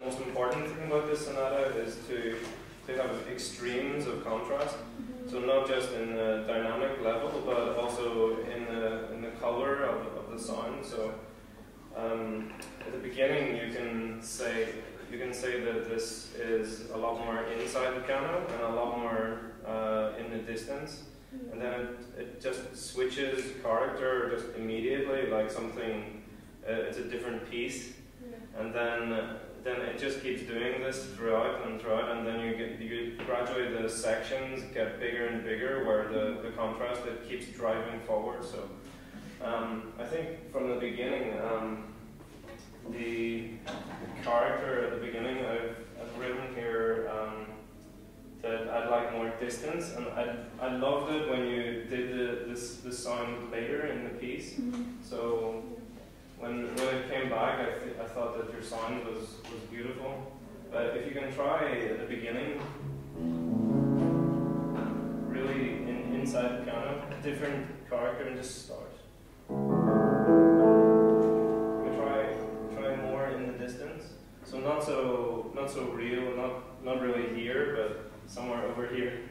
most important thing about this sonata is to have extremes of contrast. So not just in the dynamic level, but also in the color of the sound. So at the beginning, you can say that this is a lot more inside the piano and a lot more in the distance, and then it just switches character just immediately, like something. It's a different piece, and then it just keeps doing this throughout, and then you gradually the sections get bigger and bigger, where the contrast it keeps driving forward. So I think from the beginning, the character at the beginning I've written here that I'd like more distance, and I loved it when you did this sound later in the piece. So. When it came back, I thought that your sound was beautiful. But if you can try at the beginning, really inside the piano, a different character, and just start. You can try more in the distance. So not so real, not really here, but somewhere over here.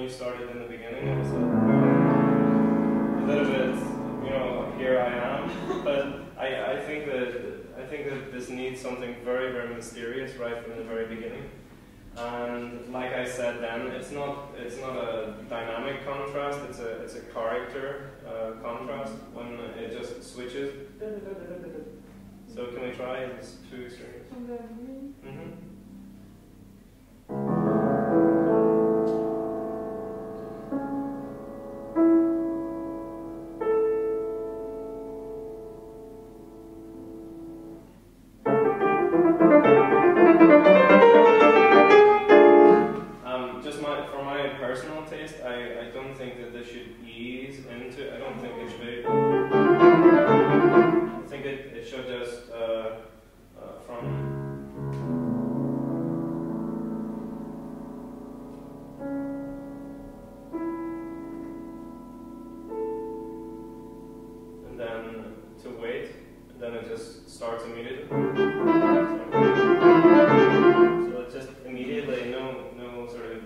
Started in the beginning, it was a little bit, here I am. But I think that this needs something very, very mysterious right from the very beginning. And like I said then, it's not a dynamic contrast. It's a character contrast when it just switches. So can we try these two extremes? For my personal taste, I don't think that this should ease into. I don't think it should. I think it should just from. And then to wait, and then it just starts immediately. So it's just immediately, no sort of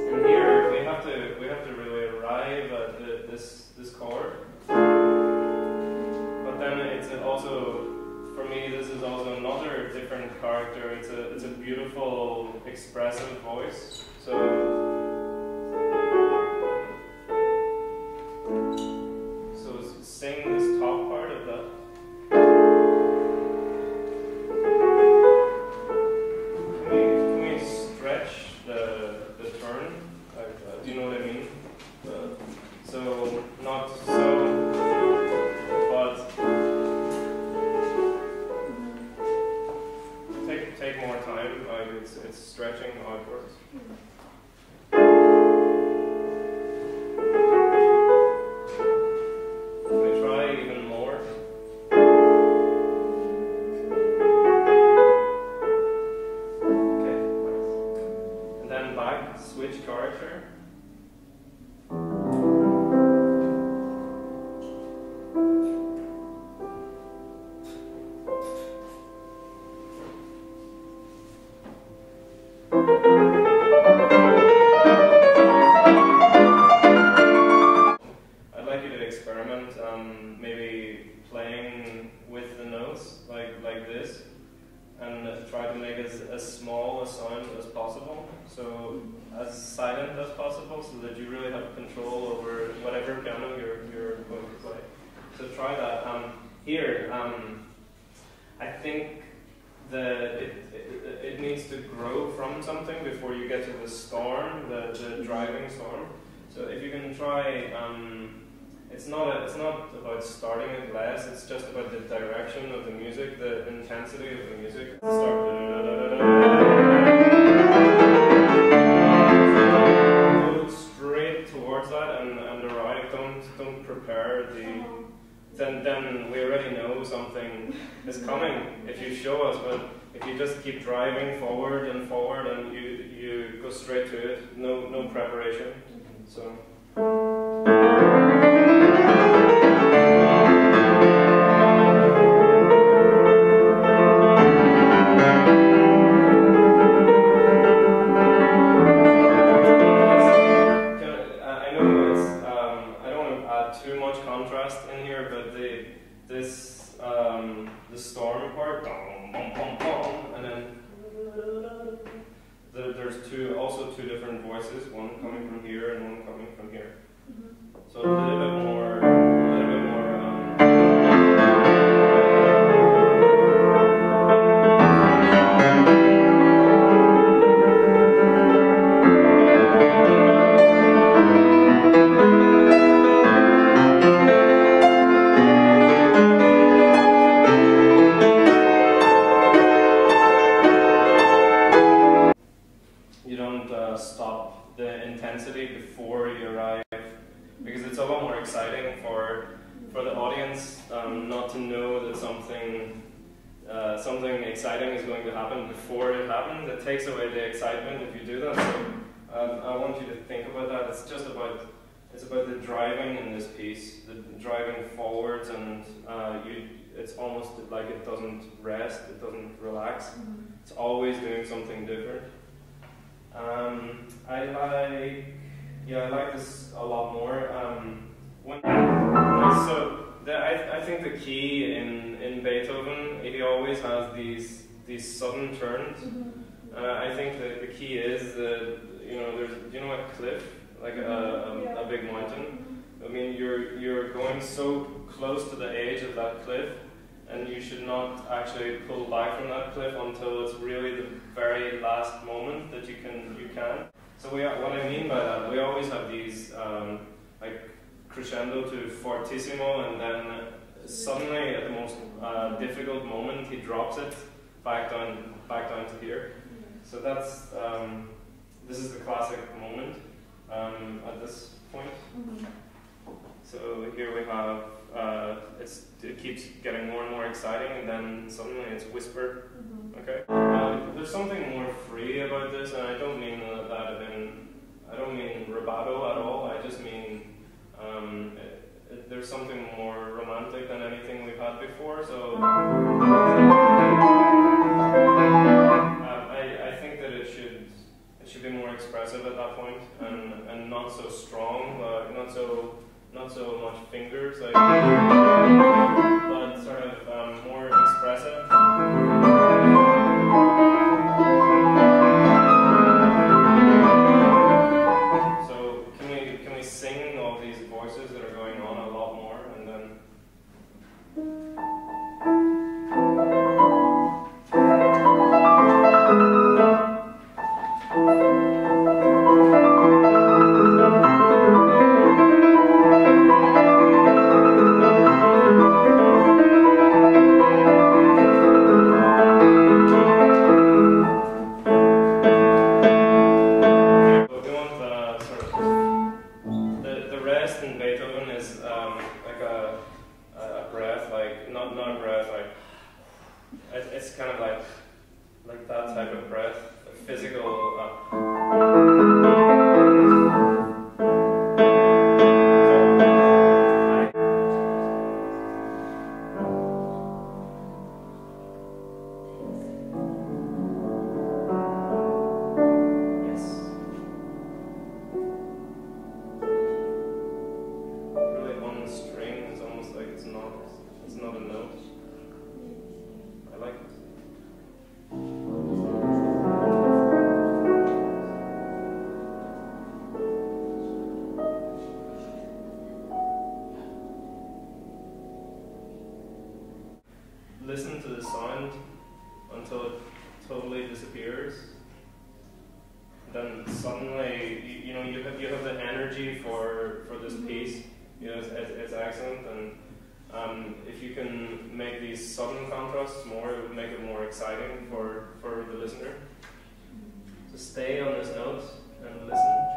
And here we have to really arrive at this chord. But then it's also, for me, this is also another different character. It's a beautiful, expressive voice. So sing this top part of that. Can we stretch the turn? Do you know what I mean? So not so, but. Take more time, like it's stretching outwards. Can we try even more? Okay, nice. And then back, switch character. I'd like you to experiment, maybe playing with the notes like this, and try to make as small a sound as possible, so as silent as possible, so that you really have control over whatever piano you're going to play. So try that. Here, I think it needs to grow from something before you get to the storm, the driving storm. So if you can try, it's not about starting it less. It's just about the direction of the music, the intensity of the music. Start. Go straight towards that and arrive. Don't prepare the. Then we already know something is coming if you show us. But if you just keep driving forward and you go straight to it, no preparation. So. Too much contrast in here, but the storm part, and then there's also two different voices, one coming from here and one coming from here. So a little bit more. Stop the intensity before you arrive, because it's a lot more exciting for the audience not to know that something exciting is going to happen before it happens. It takes away the excitement if you do that. So I want you to think about that. It's about the driving in this piece, the driving forwards, and it's almost like it doesn't rest, it doesn't relax. It's always doing something different. I like this a lot more. I think the key in Beethoven, he always has these sudden turns. I think that the key is that there's a cliff, like a big mountain. I mean, you're going so close to the edge of that cliff, and you should not actually pull back from that cliff until it's really the very last moment that you can. So what I mean by that, we always have these like crescendo to fortissimo, and then suddenly at the most difficult moment he drops it back down to here. So that's this is the classic moment at this point. So here we have it keeps getting more and more exciting, and then suddenly it's whispered. Okay. There's something more free about this, and I don't mean I don't mean rubato at all. I just mean there's something more romantic than anything we've had before. So I think that it should be more expressive at that point, and not so strong, not so much fingers, like, but sort of more expressive. So can we sing all these voices that are going on a lot more, and then. It's kind of like that type of breath, a physical. Really on the string. It's almost like it's not a note. I like it. Listen to the sound until it totally disappears. Then suddenly, you know, you have the energy for this piece. You know, it's excellent, and if you can make these sudden contrasts more, it would make it more exciting for the listener. So stay on this note and listen.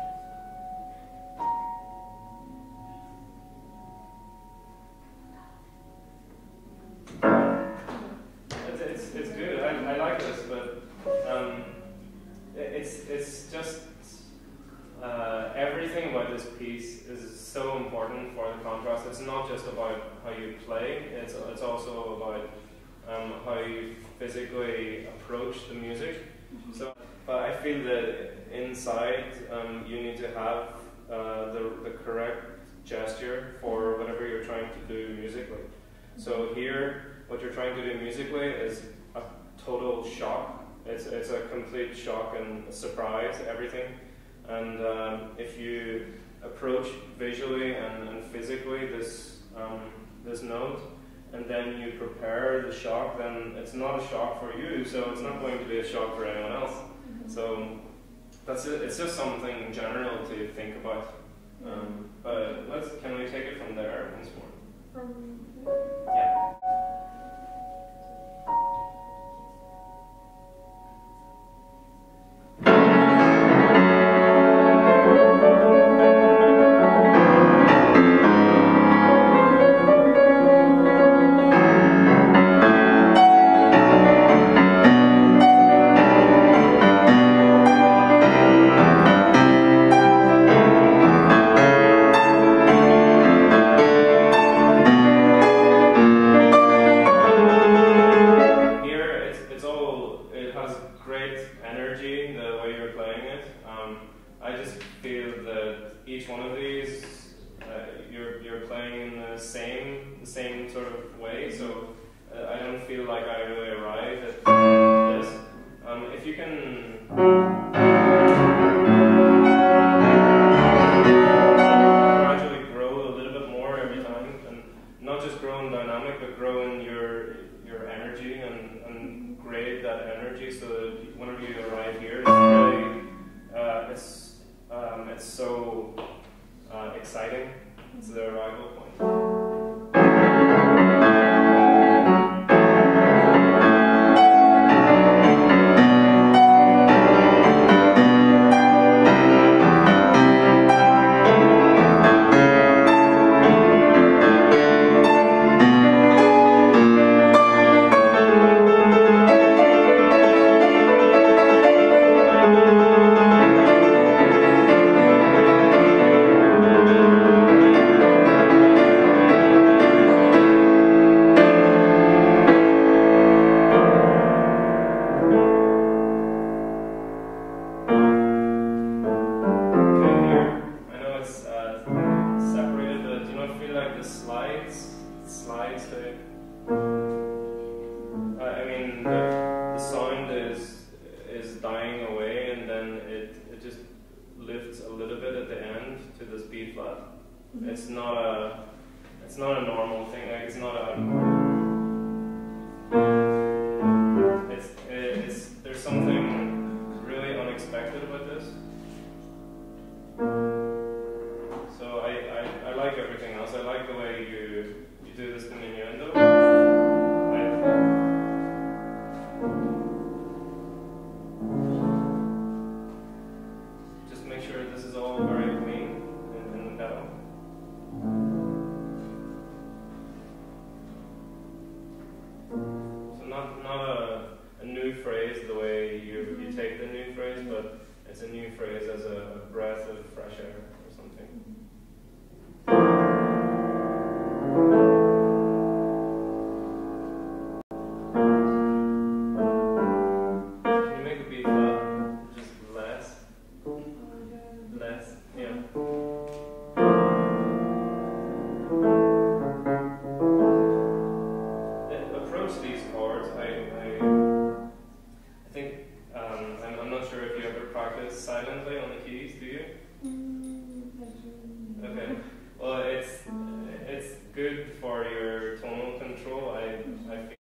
It's good. I like this, but it's just everything about this piece is so important for the contrast. It's not just about how you play. It's also about how you physically approach the music. So, but I feel that inside you need to have the correct gesture for whatever you're trying to do musically. So here, what you're trying to do musically is a total shock. It's a complete shock and surprise, everything. And if you approach visually and physically this note, and then you prepare the shock, then it's not a shock for you, so it's not going to be a shock for anyone else. So that's it. It's just something general to think about. But can we take it from there once more? Yeah. Take the new phrase, but it's a new phrase as a breath of fresh air or something.